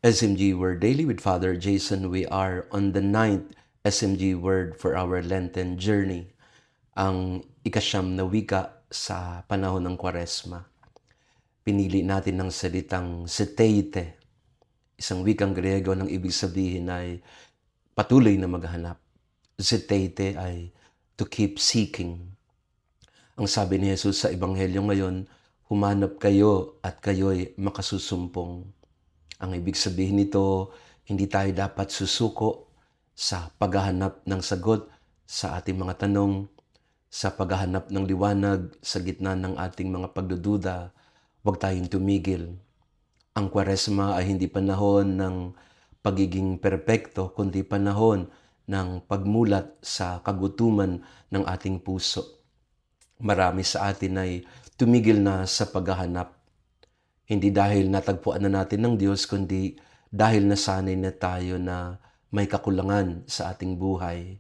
SMG Word Daily with Father Jason. We are on the 9th SMG Word for our Lenten journey, ang ikasyam na wika sa panahon ng Kwaresma. Pinili natin ng salitang seteite, isang wikang Griego ng ibig sabihin ay patuloy na maghanap. Seteite ay to keep seeking. Ang sabi ni Jesus sa Ebanghelyo ngayon, humanap kayo at kayo'y makasusumpong. Ang ibig sabihin nito, hindi tayo dapat susuko sa paghahanap ng sagot sa ating mga tanong, sa paghahanap ng liwanag sa gitna ng ating mga pagdududa. Huwag tayong tumigil. Ang Kwaresma ay hindi panahon ng pagiging perpekto, kundi panahon ng pagmulat sa kagutuman ng ating puso. Marami sa atin ay tumigil na sa paghahanap. Hindi dahil natagpuan na natin ng Diyos, kundi dahil nasanay na tayo na may kakulangan sa ating buhay.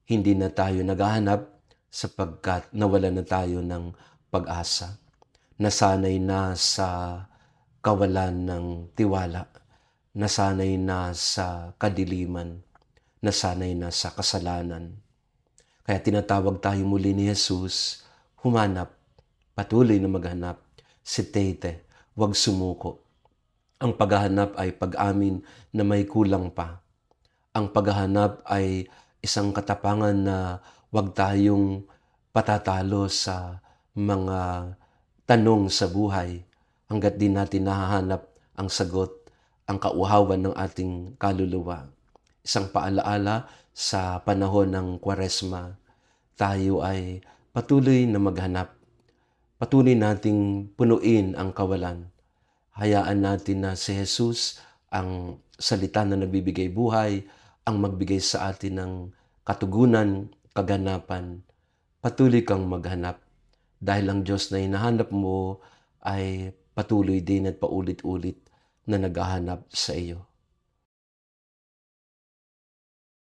Hindi na tayo naghahanap sapagkat nawalan na tayo ng pag-asa. Nasanay na sa kawalan ng tiwala. Nasanay na sa kadiliman. Nasanay na sa kasalanan. Kaya tinatawag tayo muli ni Jesus, humanap, patuloy na maghanap, seteite, huwag sumuko. Ang paghahanap ay pag-amin na may kulang pa. Ang paghahanap ay isang katapangan na huwag tayong patatalo sa mga tanong sa buhay hanggat di natin nahahanap ang sagot, ang kauhawan ng ating kaluluwa. Isang paalaala sa panahon ng Kwaresma, tayo ay patuloy na maghanap. Patuloy nating punuin ang kawalan. Hayaan natin na si Jesus, ang salita na nagbibigay buhay, ang magbigay sa atin ng katugunan, kaganapan. Patuloy kang maghanap dahil ang Diyos na hinahanap mo ay patuloy din at paulit-ulit na naghahanap sa iyo.